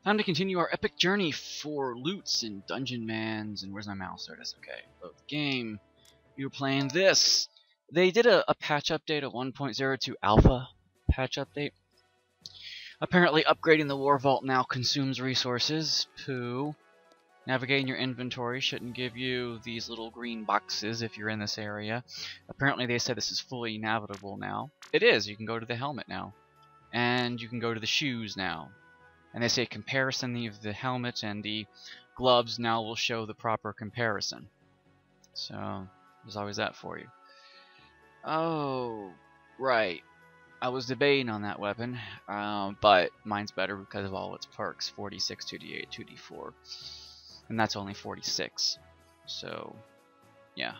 Time to continue our epic journey for loots in Dungeonmans. And where's my mouse? There it is. Okay, load the game. You're playing this. They did a patch update, a 1.02 alpha patch update. Apparently upgrading the War Vault now consumes resources. Poo. Navigating your inventory shouldn't give you these little green boxes if you're in this area. Apparently they said this is fully navigable now. It is. You can go to the helmet now. And you can go to the shoes now. And they say comparison of the helmet and the gloves now will show the proper comparison. So there's always that for you. Oh, right. I was debating on that weapon, but mine's better because of all its perks. 46, 2d8, 2d4. And that's only 46. So, yeah.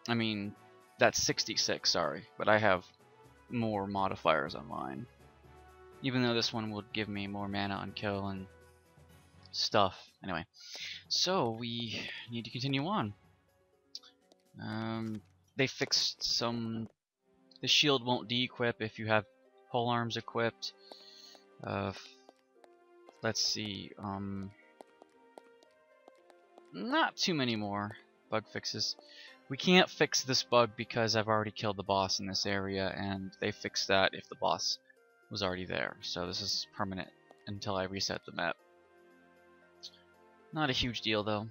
I mean, that's 66, sorry. But I have more modifiers on mine. Even though this one would give me more mana on kill and stuff. Anyway, so we need to continue on. They fixed some... The shield won't de-equip if you have pole arms equipped. Let's see. Not too many more bug fixes. We can't fix this bug because I've already killed the boss in this area, and they fixed that if the boss was already there. So this is permanent until I reset the map. Not a huge deal though.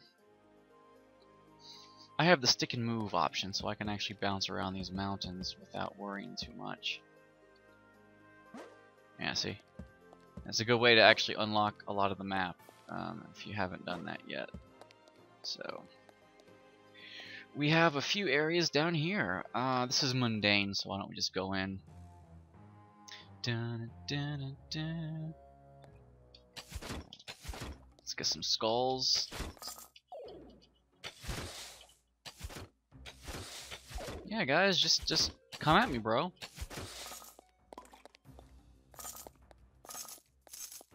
I have the stick and move option, so I can actually bounce around these mountains without worrying too much. Yeah, see? That's a good way to actually unlock a lot of the map, if you haven't done that yet. So, we have a few areas down here. This is mundane, so why don't we just go in? Dun, dun, dun, dun. Let's get some skulls. Yeah, guys, just come at me, bro.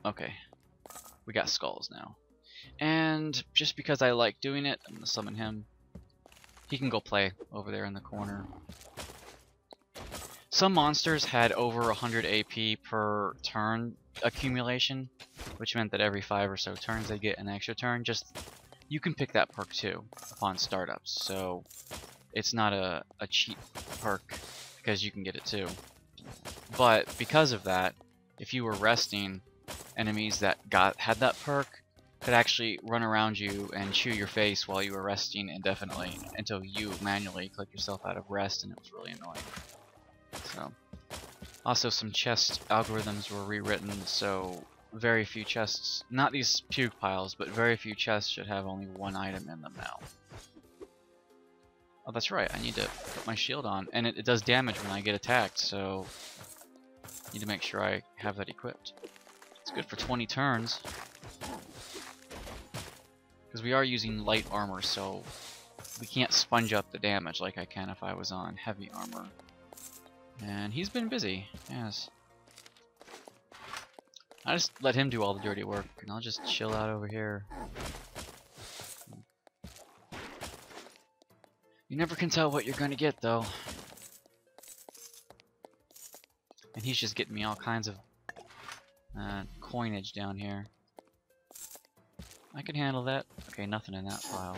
Okay, we got skulls now. And just because I like doing it, I'm gonna summon him. He can go play over there in the corner. Some monsters had over 100 AP per turn accumulation, which meant that every 5 or so turns they get an extra turn. Just you can pick that perk too upon startups, so it's not a cheat perk because you can get it too. But because of that, if you were resting, enemies that had that perk could actually run around you and chew your face while you were resting indefinitely until you manually click yourself out of rest, and it was really annoying. So, also some chest algorithms were rewritten, so very few chests, not these puke piles, but very few chests should have only one item in them now. Oh, that's right, I need to put my shield on, and it does damage when I get attacked, so I need to make sure I have that equipped. It's good for 20 turns. Because we are using light armor, so we can't sponge up the damage like I can if I was on heavy armor. And he's been busy, yes. I just let him do all the dirty work, and I'll just chill out over here. You never can tell what you're gonna get, though. And he's just getting me all kinds of coinage down here. I can handle that. Okay, nothing in that pile.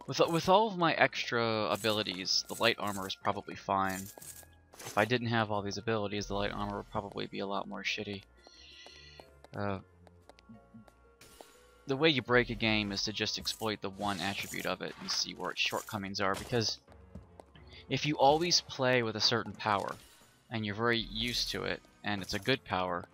With all of my extra abilities, the light armor is probably fine. If I didn't have all these abilities, the light armor would probably be a lot more shitty. The way you break a game is to just exploit the one attribute of it and see where its shortcomings are, because if you always play with a certain power, and you're very used to it, and it's a good power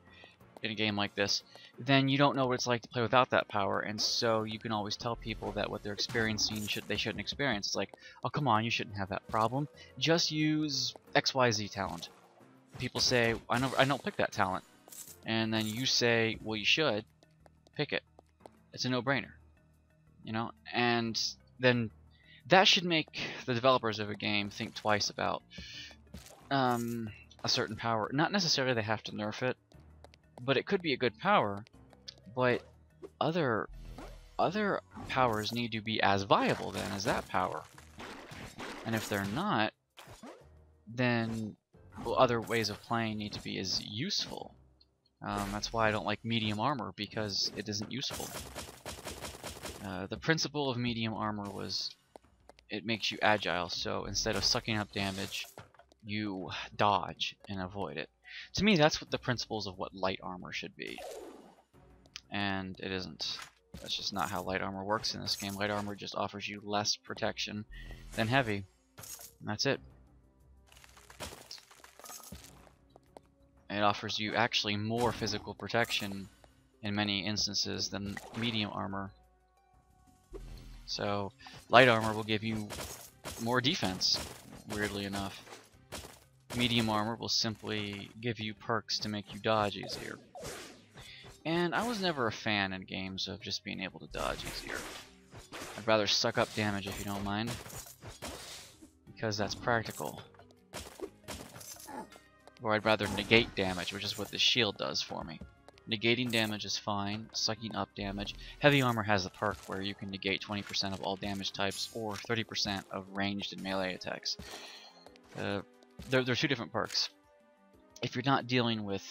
in a game like this, then you don't know what it's like to play without that power, and so you can always tell people that what they're experiencing they shouldn't experience. It's like, oh come on, you shouldn't have that problem. Just use XYZ talent. People say, I don't pick that talent. And then you say, well you should. Pick it. It's a no-brainer. You know? And then that should make the developers of a game think twice about a certain power. Not necessarily they have to nerf it, but it could be a good power, but other powers need to be as viable then as that power. And if they're not, then other ways of playing need to be as useful. That's why I don't like medium armor, because it isn't useful. The principle of medium armor was it makes you agile, so instead of sucking up damage, you dodge and avoid it. To me, that's what the principles of what light armor should be. And it isn't. That's just not how light armor works in this game. Light armor just offers you less protection than heavy. And that's it. It offers you actually more physical protection in many instances than medium armor. So, light armor will give you more defense, weirdly enough. Medium armor will simply give you perks to make you dodge easier. And I was never a fan in games of just being able to dodge easier. I'd rather suck up damage if you don't mind, because that's practical. Or I'd rather negate damage, which is what the shield does for me. Negating damage is fine, sucking up damage. Heavy armor has the perk where you can negate 20% of all damage types or 30% of ranged and melee attacks. There are two different perks. If you're not dealing with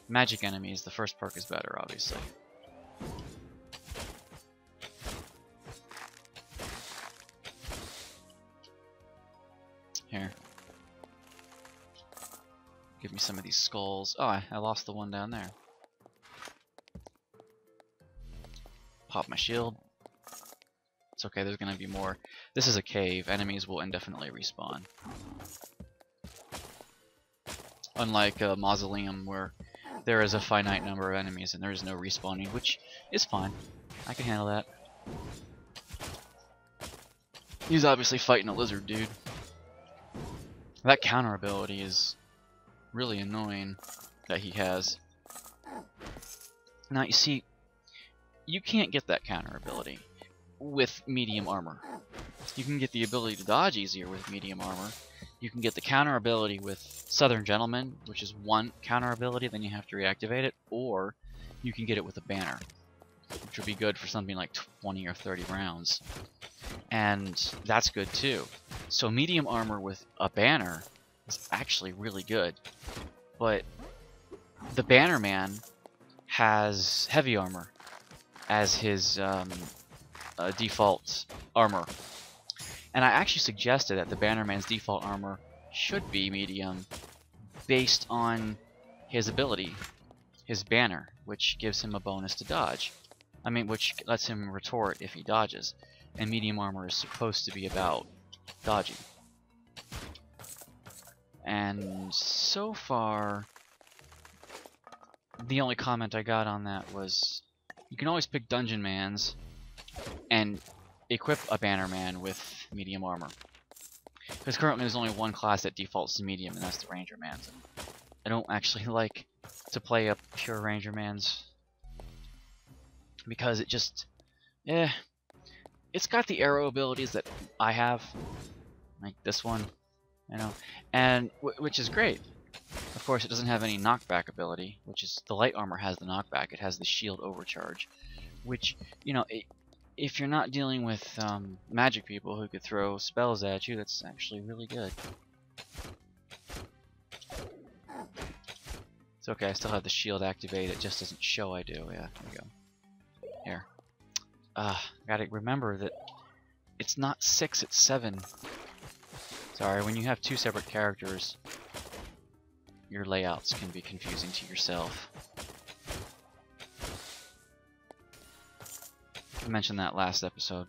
magic enemies, the first perk is better, obviously. Here. Give me some of these skulls. Oh, I lost the one down there. Pop my shield. It's okay, there's gonna be more. This is a cave. Enemies will indefinitely respawn. Unlike a mausoleum where there is a finite number of enemies and there is no respawning, which is fine. I can handle that. He's obviously fighting a lizard, dude. That counter ability is really annoying that he has. Now you see, you can't get that counter ability with medium armor. You can get the ability to dodge easier with medium armor. You can get the counter ability with Southern Gentleman, which is one counter ability, then you have to reactivate it, or you can get it with a banner, which would be good for something like 20 or 30 rounds. And that's good too. So medium armor with a banner is actually really good. But the Banner Man has heavy armor as his default armor. And I actually suggested that the Banner Man's default armor should be medium based on his ability, his banner, which gives him a bonus to dodge. I mean, which lets him retort if he dodges. And medium armor is supposed to be about dodging. And so far, the only comment I got on that was, you can always pick Dungeonmans and equip a Bannerman with medium armor. Because currently there's only one class that defaults to medium, and that's the Rangermans. I don't actually like to play up pure Rangermans, because it just, it's got the arrow abilities that I have, like this one, you know, and which is great. Of course, it doesn't have any knockback ability, which is, the light armor has the knockback. It has the shield overcharge, which, you know, if you're not dealing with magic people who could throw spells at you, that's actually really good. It's okay, I still have the shield activated, it just doesn't show I do. Yeah, there we go. Here. Gotta remember that it's not 6, it's 7. Sorry, when you have two separate characters, your layouts can be confusing to yourself. I mentioned that last episode.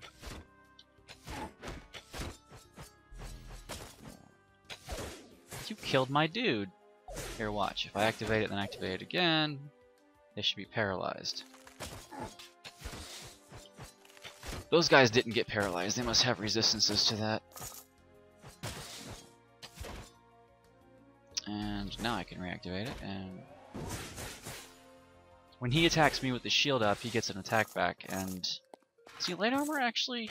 You killed my dude! Here, watch. If I activate it, then activate it again, they should be paralyzed. Those guys didn't get paralyzed. They must have resistances to that. And now I can reactivate it, and when he attacks me with the shield up, he gets an attack back, and see, light armor actually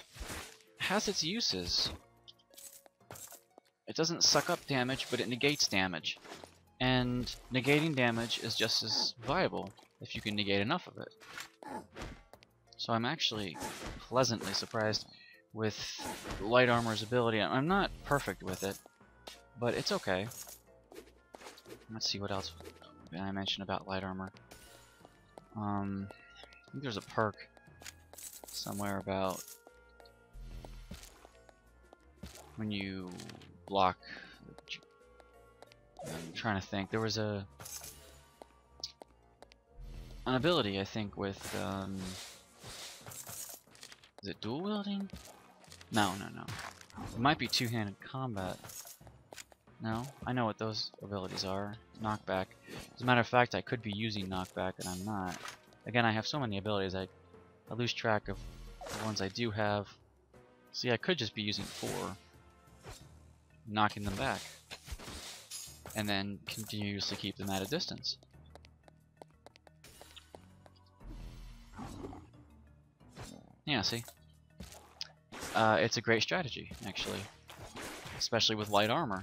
has its uses. It doesn't suck up damage, but it negates damage. And negating damage is just as viable if you can negate enough of it. So I'm actually pleasantly surprised with light armor's ability. I'm not perfect with it, but it's okay. Let's see what else did I mention about light armor. I think there's a perk somewhere about when you block. I'm trying to think. There was an ability, I think, with is it dual wielding? No. It might be two-handed combat. No, I know what those abilities are. Knockback. As a matter of fact, I could be using knockback, and I'm not. Again, I have so many abilities, I lose track of the ones I do have. See, I could just be using 4, knocking them back, and then continuously keep them at a distance. Yeah, see? It's a great strategy, actually. Especially with light armor.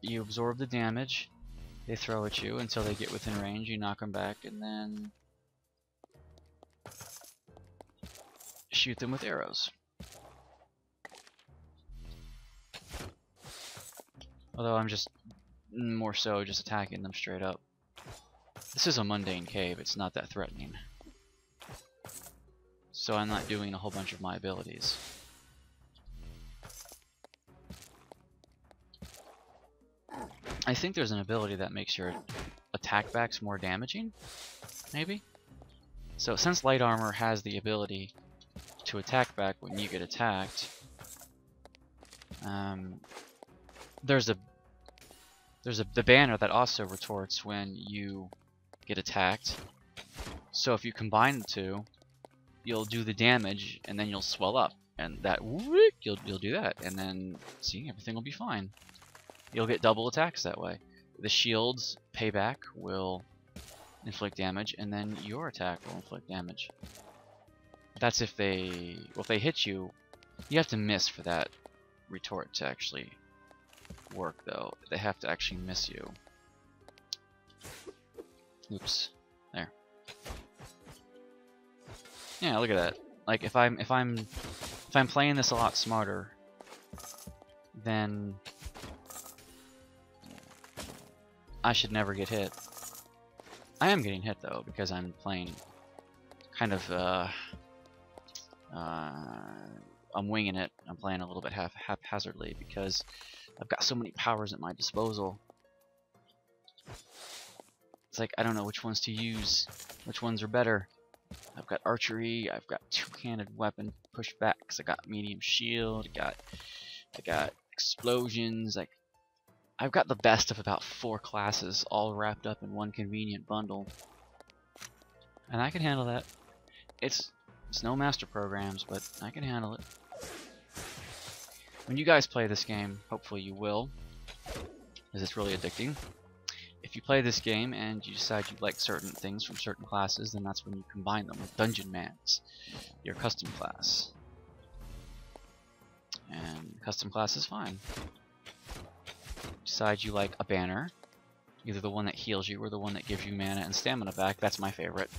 You absorb the damage they throw at you until they get within range, you knock them back, and then shoot them with arrows. Although I'm just more so just attacking them straight up. This is a mundane cave, it's not that threatening. So I'm not doing a whole bunch of my abilities. I think there's an ability that makes your attack backs more damaging, maybe? So since light armor has the ability to attack back when you get attacked, there's the banner that also retorts when you get attacked. So if you combine the two, you'll do the damage and then you'll swell up, and that whoop, you'll do that, and then see, everything will be fine. You'll get double attacks that way. The shield's payback will inflict damage, and then your attack will inflict damage. That's if they hit you, you have to miss for that retort to actually work, though. They have to actually miss you. Oops. There. Yeah, look at that. Like if I'm playing this a lot smarter, then I should never get hit. I am getting hit though, because I'm playing kind of I'm winging it. I'm playing a little bit haphazardly because I've got so many powers at my disposal. It's like I don't know which ones to use, which ones are better. I've got archery, I've got two-handed weapon pushbacks, I got medium shield, I got explosions, I've got the best of about 4 classes all wrapped up in one convenient bundle. And I can handle that. It's no master programs, but I can handle it. When you guys play this game, hopefully you will, because it's really addicting. If you play this game and you decide you like certain things from certain classes, then that's when you combine them with Dungeonmans, your custom class. And custom class is fine. Decide you like a banner, either the one that heals you or the one that gives you mana and stamina back. That's my favorite,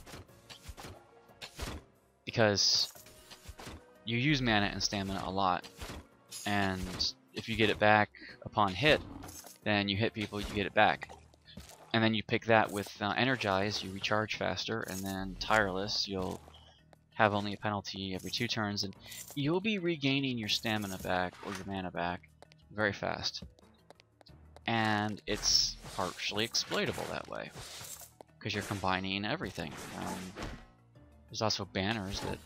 because you use mana and stamina a lot, and if you get it back upon hit, then you hit people, you get it back. And then you pick that with Energize, you recharge faster, and then Tireless, you'll have only a penalty every 2 turns, and you'll be regaining your stamina back or your mana back very fast. And it's partially exploitable that way, because you're combining everything. There's also banners that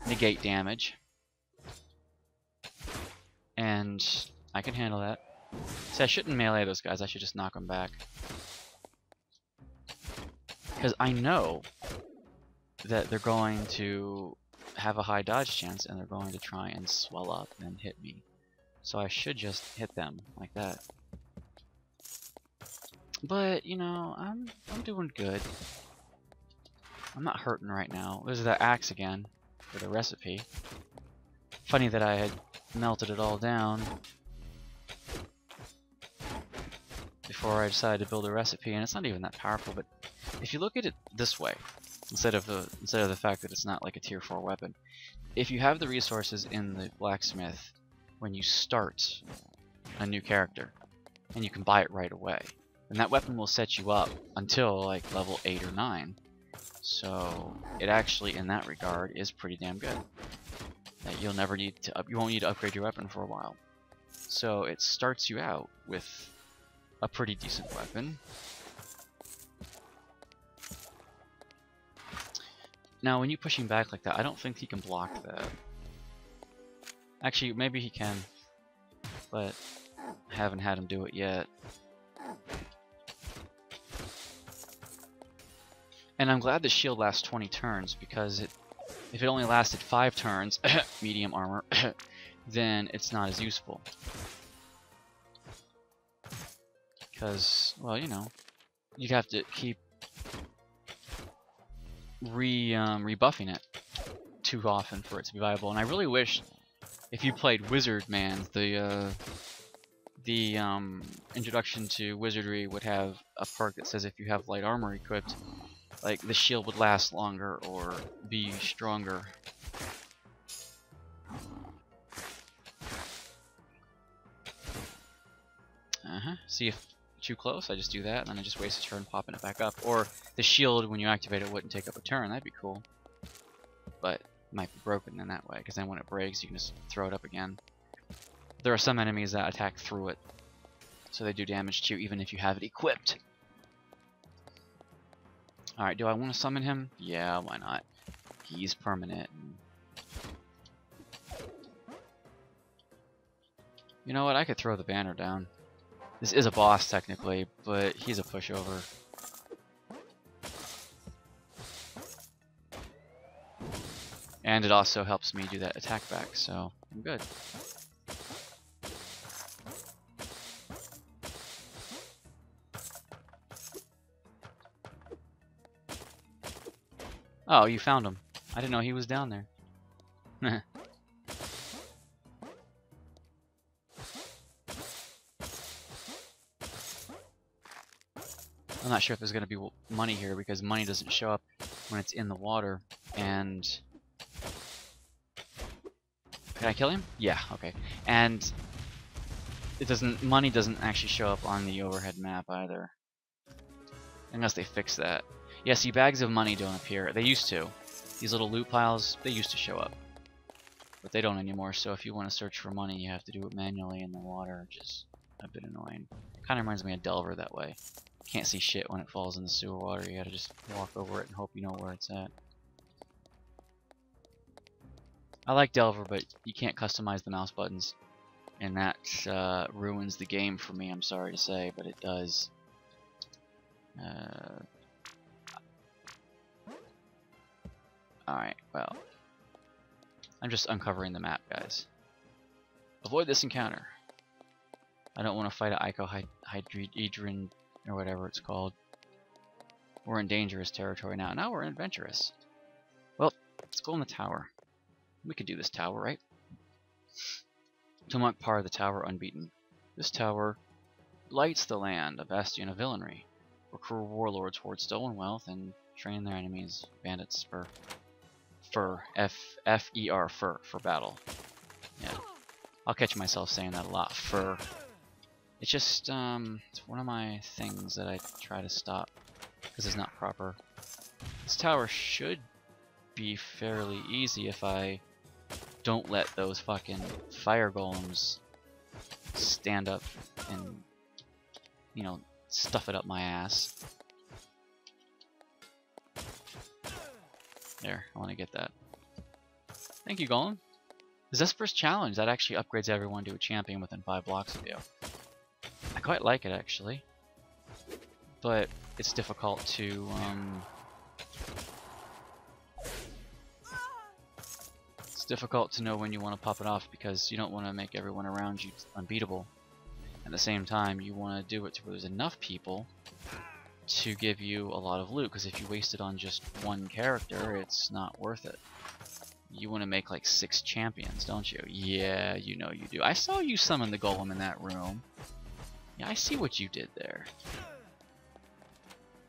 negate damage, and I can handle that. See, I shouldn't melee those guys, I should just knock them back. Because I know that they're going to have a high dodge chance, and they're going to try and swell up and hit me. So I should just hit them like that. But, you know, I'm doing good. I'm not hurting right now. There's that axe again for the recipe. Funny that I had melted it all down before I decided to build a recipe, and it's not even that powerful. But if you look at it this way, instead of the fact that it's not like a tier 4 weapon, if you have the resources in the blacksmith when you start a new character, and you can buy it right away. And that weapon will set you up until like level 8 or 9. So it actually, in that regard, is pretty damn good. That you'll never need to you won't need to upgrade your weapon for a while. So it starts you out with a pretty decent weapon. Now, when you push him back like that, I don't think he can block that. Actually, maybe he can, but I haven't had him do it yet. And I'm glad the shield lasts 20 turns, because if it only lasted 5 turns, medium armor, then it's not as useful. Because, well, you know, you'd have to keep rebuffing it too often for it to be viable. And I really wish, if you played Wizardmans, the introduction to wizardry would have a perk that says if you have light armor equipped, like the shield would last longer or be stronger. See, if too close, I just do that, and then I just waste a turn popping it back up. Or the shield, when you activate it, wouldn't take up a turn. That'd be cool. But it might be broken in that way, because then when it breaks, you can just throw it up again. There are some enemies that attack through it, so they do damage to you even if you have it equipped. Alright, do I want to summon him? Yeah, why not? He's permanent. You know what? I could throw the banner down. This is a boss, technically, but he's a pushover. And it also helps me do that attack back, so I'm good. Oh, you found him. I didn't know he was down there. I'm not sure if there's going to be money here, because money doesn't show up when it's in the water. And can I kill him? Yeah, okay. And it doesn't. Money doesn't actually show up on the overhead map either, unless they fix that. Yeah, see, bags of money don't appear. They used to. These little loot piles, they used to show up, but they don't anymore. So if you want to search for money, you have to do it manually in the water, which is a bit annoying. Kind of reminds me of Delver that way. Can't see shit when it falls in the sewer water. You gotta just walk over it and hope you know where it's at. I like Delver, but you can't customize the mouse buttons, and that ruins the game for me. I'm sorry to say, but it does. Alright, well, I'm just uncovering the map, guys. Avoid this encounter. I don't want to fight an icosahedron or whatever it's called. We're in dangerous territory now. Now we're in adventurous. Well, let's go in the tower. We could do this tower, right? To mark part of the tower unbeaten. This tower lights the land, a bastion of villainy. Recruit warlords hoard stolen wealth and train their enemies, bandits, for F-E-R, for battle. Yeah, I'll catch myself saying that a lot. It's just it's one of my things that I try to stop because it's not proper. This tower should be fairly easy if I don't let those fucking fire golems stand up and, you know, stuff it up my ass. There, I want to get that. Thank you, Golem. The Zesper's Challenge, that actually upgrades everyone to a champion within 5 blocks of you. I quite like it, actually. But it's difficult to, it's difficult to know when you want to pop it off, because you don't want to make everyone around you unbeatable. At the same time, you want to do it to where there's enough people to give you a lot of loot, because if you waste it on just one character, it's not worth it. You want to make like 6 champions, don't you? Yeah, you know you do. I saw you summon the golem in that room. Yeah, I see what you did there.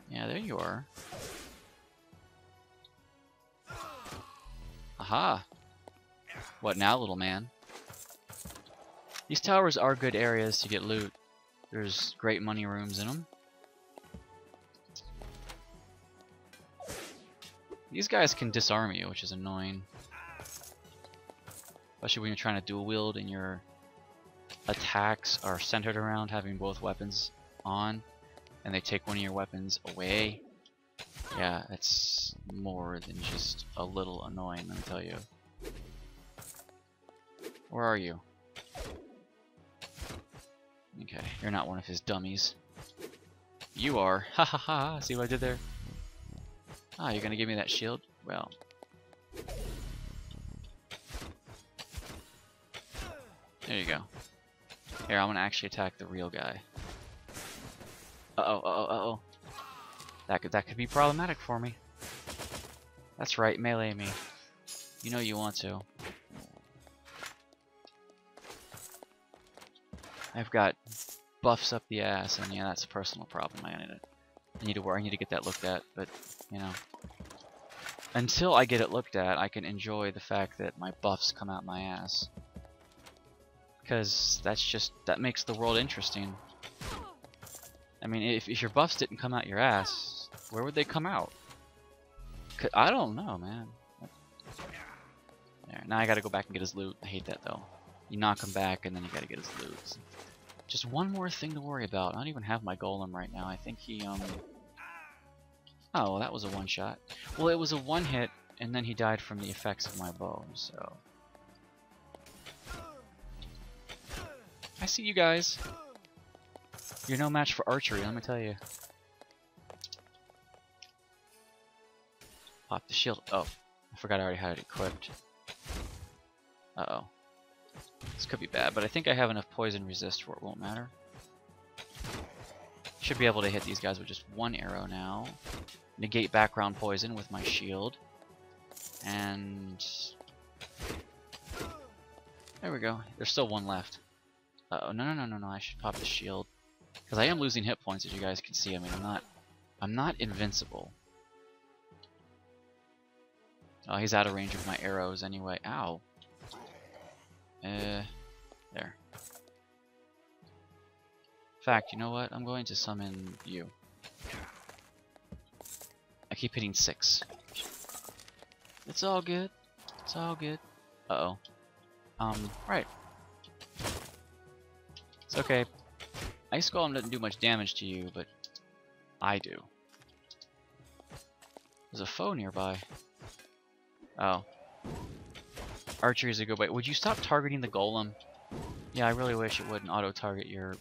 Yeah, there you are. Aha! What now, little man? These towers are good areas to get loot. There's great money rooms in them. These guys can disarm you, which is annoying. Especially when you're trying to dual wield and your attacks are centered around having both weapons on, and they take one of your weapons away. Yeah, it's more than just a little annoying, let me tell you. Where are you? Okay, you're not one of his dummies. You are. Ha ha ha, see what I did there? Ah, you're gonna give me that shield? Well. There you go. Here, I'm gonna actually attack the real guy. Uh-oh, uh-oh, uh-oh. That could be problematic for me. That's right, melee me. You know you want to. I've got buffs up the ass, and yeah, that's a personal problem. I need to get that looked at, but you know, until I get it looked at, I can enjoy the fact that my buffs come out my ass, because that makes the world interesting. I mean, if your buffs didn't come out your ass, where would they come out? I don't know, man. There, now I gotta go back and get his loot. I hate that though. You knock him back, and then you gotta get his loot. Just one more thing to worry about. I don't even have my golem right now. I think he, Oh, well, that was a one-shot. Well, it was a one-hit, and then he died from the effects of my bow, so... I see you guys. You're no match for archery, let me tell you. Pop the shield. Oh, I forgot I already had it equipped. Uh-oh. This could be bad, but I think I have enough poison resist where it won't matter. Should be able to hit these guys with just one arrow now. Negate background poison with my shield. And... there we go. There's still one left. Uh-oh, no, I should pop the shield. Because I am losing hit points, as you guys can see. I mean, I'm not invincible. Oh, he's out of range of my arrows anyway. Ow. There. In fact, you know what? I'm going to summon you. I keep hitting 6. It's all good. It's all good. Uh-oh. Right. It's okay. Ice Golem doesn't do much damage to you, but I do. There's a foe nearby. Oh. Archery is a good way. Would you stop targeting the golem? Yeah, I really wish it wouldn't auto-target your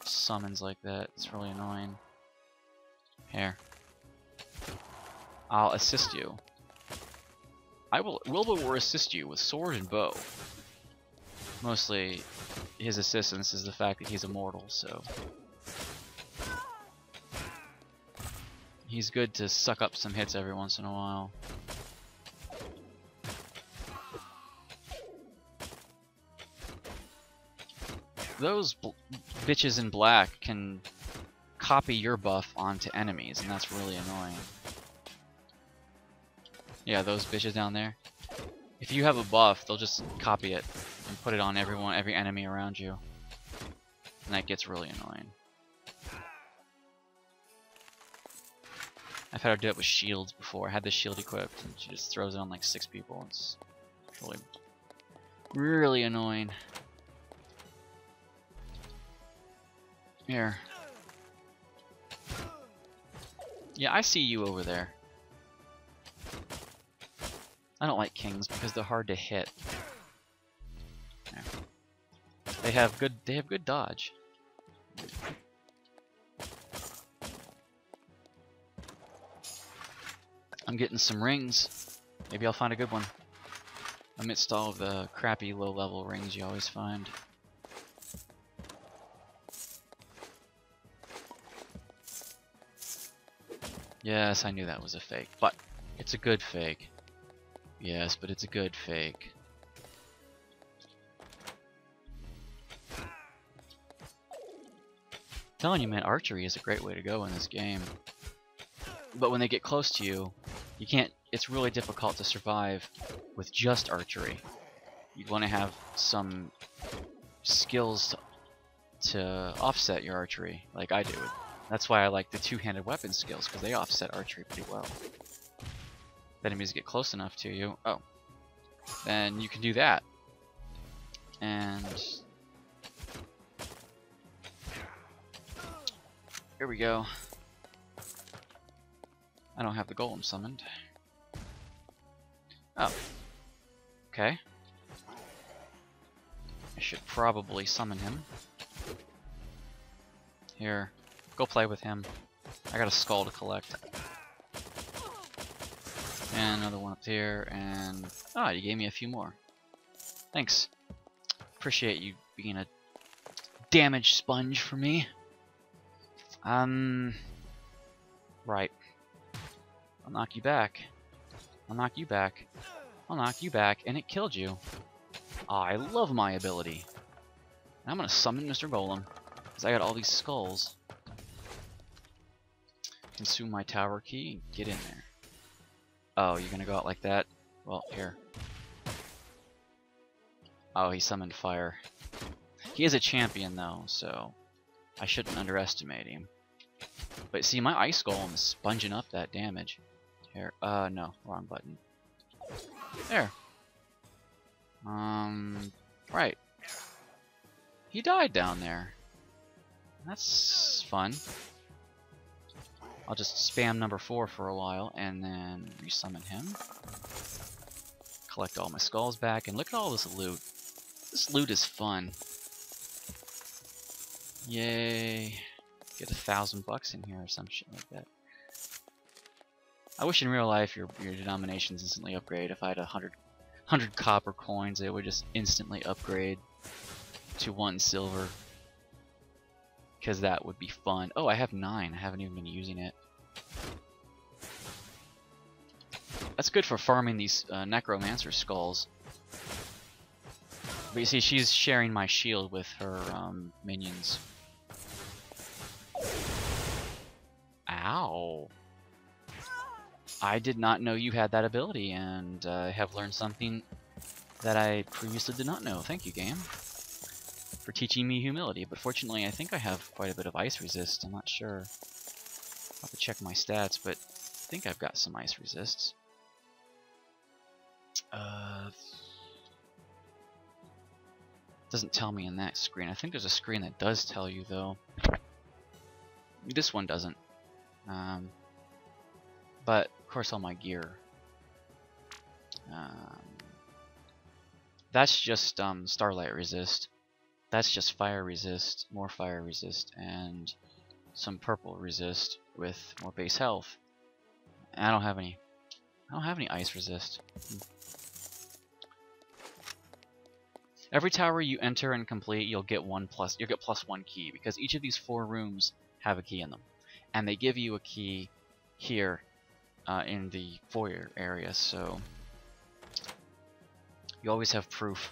summons like that. It's really annoying. Here. I'll assist you. I will Wilbur assist you with sword and bow. Mostly, his assistance is the fact that he's immortal, so... he's good to suck up some hits every once in a while. Those bitches in black can copy your buff onto enemies, and that's really annoying. Yeah, those bitches down there. If you have a buff, they'll just copy it and put it on every enemy around you. And that gets really annoying. I've had her do it with shields before. I had this shield equipped, and she just throws it on like 6 people. It's really, really annoying. Here. Yeah, I see you over there. I don't like kings because they're hard to hit. There. They have good dodge. I'm getting some rings. Maybe I'll find a good one. Amidst all of the crappy low-level rings you always find. Yes, I knew that was a fake, but it's a good fake. Yes, but it's a good fake. I'm telling you, man, archery is a great way to go in this game. But when they get close to you, you can't. It's really difficult to survive with just archery. You'd want to have some skills to offset your archery, like I do. That's why I like the two-handed weapon skills, because they offset archery pretty well. If enemies get close enough to you, oh, then you can do that. And here we go. I don't have the golem summoned. Oh. Okay. I should probably summon him. Here. Go play with him. I got a skull to collect. And another one up here, and... ah, you gave me a few more. Thanks. Appreciate you being a damage sponge for me. Right. I'll knock you back. I'll knock you back. I'll knock you back, and it killed you. Oh, I love my ability. I'm gonna summon Mr. Golem, because I got all these skulls. Consume my tower key and get in there. Oh, you're gonna go out like that? Well, here. Oh, he summoned fire. He is a champion, though, so I shouldn't underestimate him. But see, my ice golem is sponging up that damage. Here, no, wrong button. There. Right. He died down there. That's fun. I'll just spam number 4 for a while, and then resummon him. Collect all my skulls back, and look at all this loot. This loot is fun. Yay. Get $1,000 in here or some shit like that. I wish in real life your denominations instantly upgrade. If I had 100 copper coins, it would just instantly upgrade to 1 silver. Because that would be fun. Oh, I have 9. I haven't even been using it. That's good for farming these necromancer skulls. But you see, she's sharing my shield with her minions. Ow. I did not know you had that ability, and I have learned something that I previously did not know. Thank you, game, for teaching me humility. But fortunately, I think I have quite a bit of ice resist. I'm not sure. I'll have to check my stats, but I think I've got some ice resists. Doesn't tell me in that screen. I think there's a screen that does tell you, though. This one doesn't. But, of course, all my gear. That's just starlight resist. That's just fire resist, more fire resist, and some purple resist with more base health. And I don't have any ice resist. Every tower you enter and complete, you'll get +1 key, because each of these 4 rooms have a key in them, and they give you a key here in the foyer area, so you always have proof.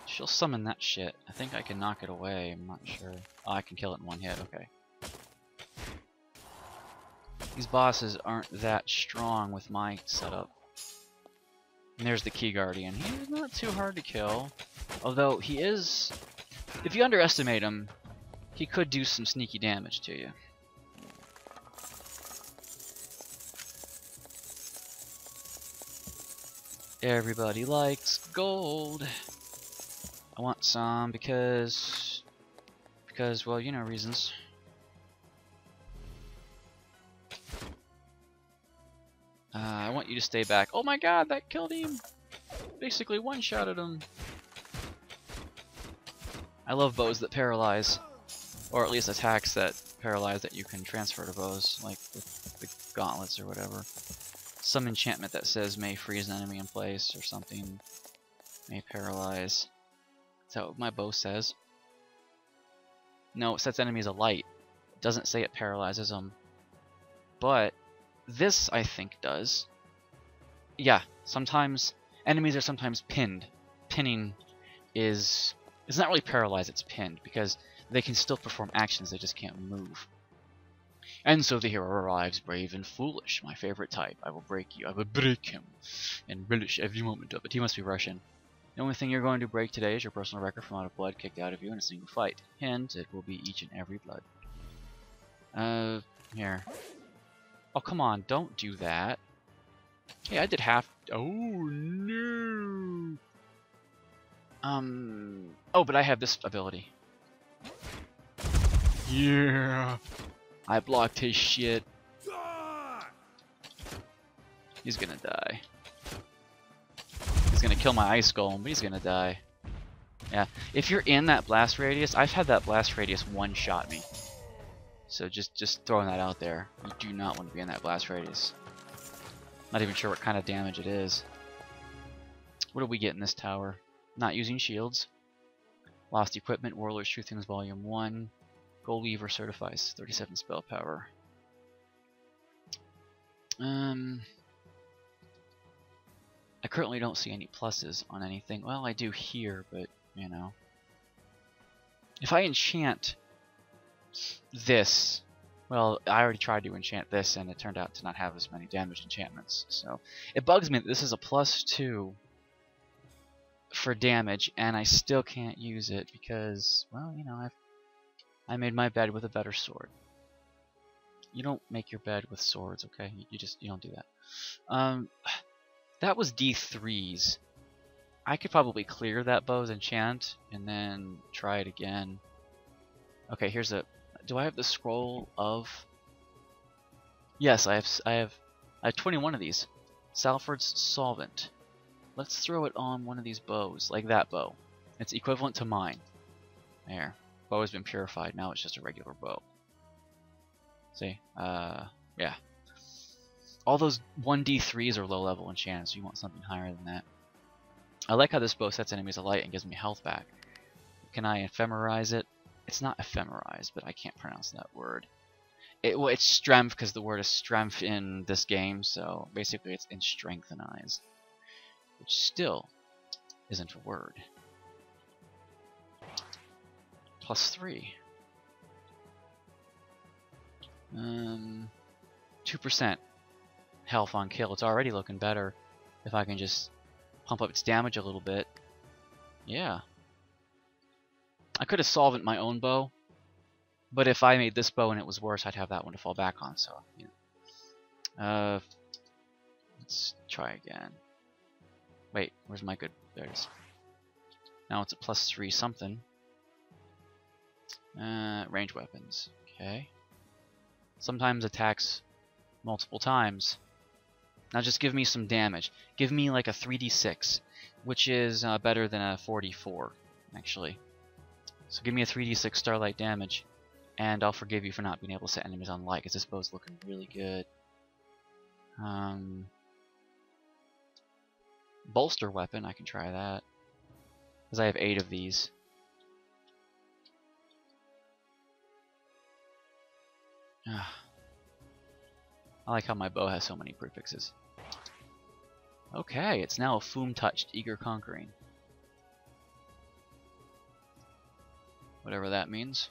She'll summon that shit. I think I can knock it away. I'm not sure. Oh, I can kill it in 1 hit. Okay. These bosses aren't that strong with my setup. And there's the Key Guardian. He's not too hard to kill. Although he is... if you underestimate him, he could do some sneaky damage to you. Everybody likes gold. I want some because, well, you know reasons. I want you to stay back. Oh my god, that killed him! Basically one-shotted him. I love bows that paralyze. Or at least attacks that paralyze that you can transfer to bows, like the gauntlets or whatever. Some enchantment that says may freeze an enemy in place or something. May paralyze. Is that what my bow says? No, it sets enemies alight. It doesn't say it paralyzes them. But this, I think, does. Yeah, sometimes enemies are sometimes pinned. Pinning is... it's not really paralyzed, it's pinned, because they can still perform actions, they just can't move. And so the hero arrives, brave and foolish, my favorite type. I will break you, I will break him, and relish every moment of it. He must be Russian. The only thing you're going to break today is your personal record for amount of blood kicked out of you in a single fight. Hint, it will be each and every blood. Here. Oh, come on, don't do that. Hey, I did half. Oh, no. Oh, but I have this ability. Yeah. I blocked his shit. He's gonna die. He's gonna kill my ice golem, but he's gonna die. Yeah, if you're in that blast radius, I've had that blast radius one-shot me. So just throwing that out there. You do not want to be in that blast radius. Not even sure what kind of damage it is. What do we get in this tower? Not using shields. Lost equipment, Warlord's True Things Volume 1. Gold Weaver certifies 37 spell power. I currently don't see any pluses on anything. Well, I do here, but, you know. If I enchant this, well, I already tried to enchant this, and it turned out to not have as many damaged enchantments. So it bugs me that this is a +2 for damage, and I still can't use it because, well, you know, I made my bed with a better sword. You don't make your bed with swords, okay? You don't do that. That was D3s. I could probably clear that bow's enchant and then try it again. Okay, here's a. Do I have the scroll of? Yes, I have 21 of these. Salford's Solvent. Let's throw it on one of these bows, like that bow. It's equivalent to mine. There. Bow has been purified. Now it's just a regular bow. See? Yeah. All those 1d3s are low level enchants, so you want something higher than that. I like how this bow sets enemies alight and gives me health back. Can I ephemerize it? It's not ephemerized, but I can't pronounce that word. Well, it's strength because the word is strength in this game, so basically it's in strengthenized, which still isn't a word. +3. 2% health on kill. It's already looking better if I can just pump up its damage a little bit. Yeah. I could have solvent my own bow, but if I made this bow and it was worse, I'd have that one to fall back on. So, yeah. Let's try again. Wait, where's my good? There it is. Now it's a +3 something. Range weapons. Okay. Sometimes attacks multiple times. Now just give me some damage. Give me like a 3d6, which is better than a 4d4, actually. So give me a 3d6 starlight damage, and I'll forgive you for not being able to set enemies on light, because this bow's looking really good. Bolster weapon, I can try that, because I have 8 of these. I like how my bow has so many prefixes. Okay, it's now a Foom-touched, eager conquering. Whatever that means.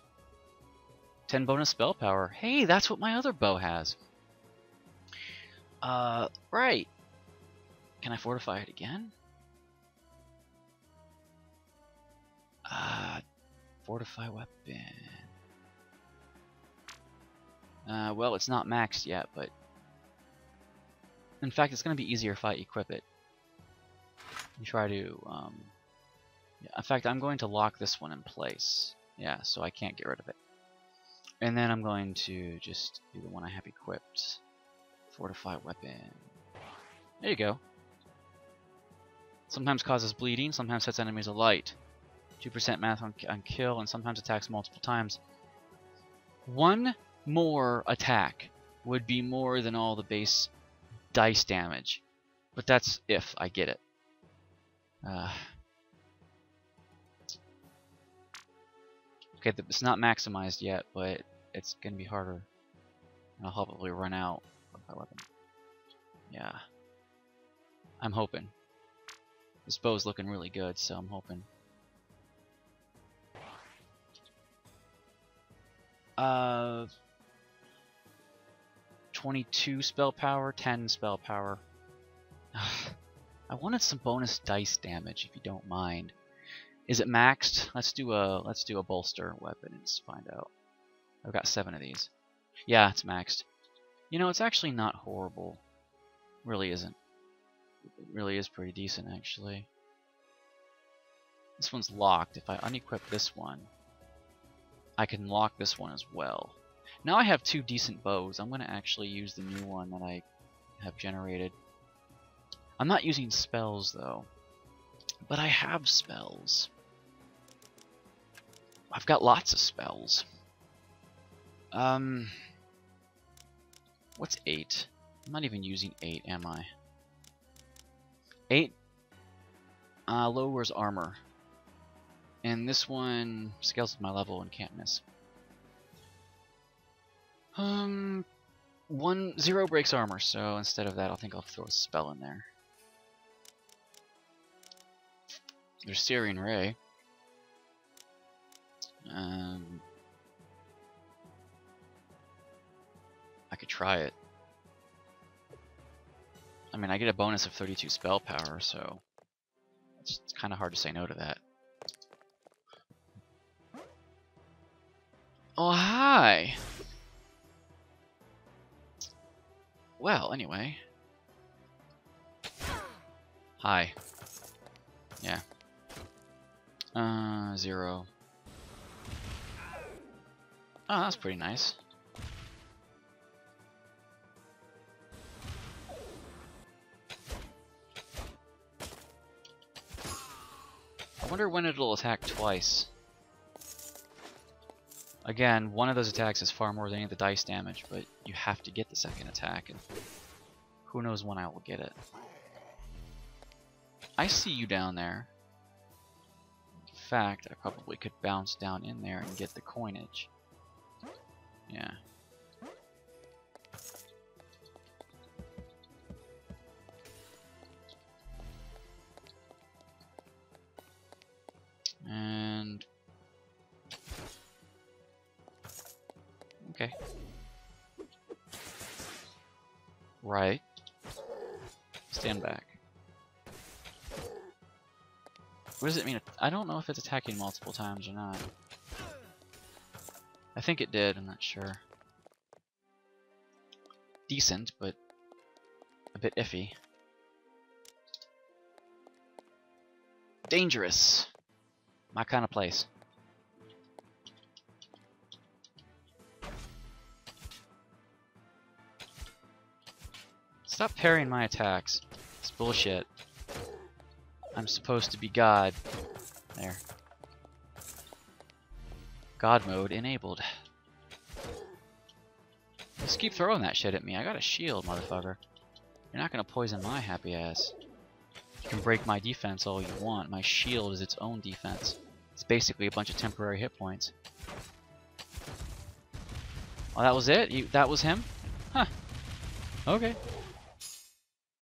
10 bonus spell power. Hey, that's what my other bow has. Right. Can I fortify it again? Fortify weapon. Well, it's not maxed yet, but in fact, it's going to be easier if I equip it. And try to, yeah. In fact, I'm going to lock this one in place. Yeah, so I can't get rid of it. And then I'm going to just do the one I have equipped. Fortify weapon. There you go. Sometimes causes bleeding, sometimes sets enemies alight. 2% math on kill, and sometimes attacks multiple times. One more attack would be more than all the base dice damage, but that's if I get it. Okay, it's not maximized yet, but it's gonna be harder. I'll probably run out of my weapon. Yeah, I'm hoping. This bow's looking really good, so I'm hoping. 22 spell power, 10 spell power. I wanted some bonus dice damage, if you don't mind. Is it maxed? Let's do a bolster weapon and just find out. I've got 7 of these. Yeah, it's maxed. You know, it's actually not horrible. Really isn't. It really is pretty decent, actually. This one's locked. If I unequip this one, I can lock this one as well. Now I have 2 decent bows. I'm going to actually use the new one that I have generated. I'm not using spells, though. But I have spells. I've got lots of spells. What's 8? I'm not even using 8, am I? 8 lowers armor. And this one scales with my level and can't miss. 0 breaks armor, so instead of that, I think I'll throw a spell in there. There's Searing Ray. I could try it. I mean, I get a bonus of 32 spell power, so it's kind of hard to say no to that. Oh, hi! Well, anyway. Hi. Yeah. 0. Oh, that's pretty nice. I wonder when it'll attack twice. Again, one of those attacks is far more than any of the dice damage, but you have to get the second attack, and who knows when I will get it. I see you down there. In fact, I probably could bounce down in there and get the coinage. Yeah. And okay. Right. Stand back. What does it mean? I don't know if it's attacking multiple times or not. I think it did, I'm not sure. Decent, but a bit iffy. Dangerous. My kind of place. Stop parrying my attacks. It's bullshit. I'm supposed to be God. There. God mode enabled. Just keep throwing that shit at me. I got a shield, motherfucker. You're not gonna poison my happy ass. You can break my defense all you want. My shield is its own defense. It's basically a bunch of temporary hit points. Oh, that was it? That was him? Huh. Okay.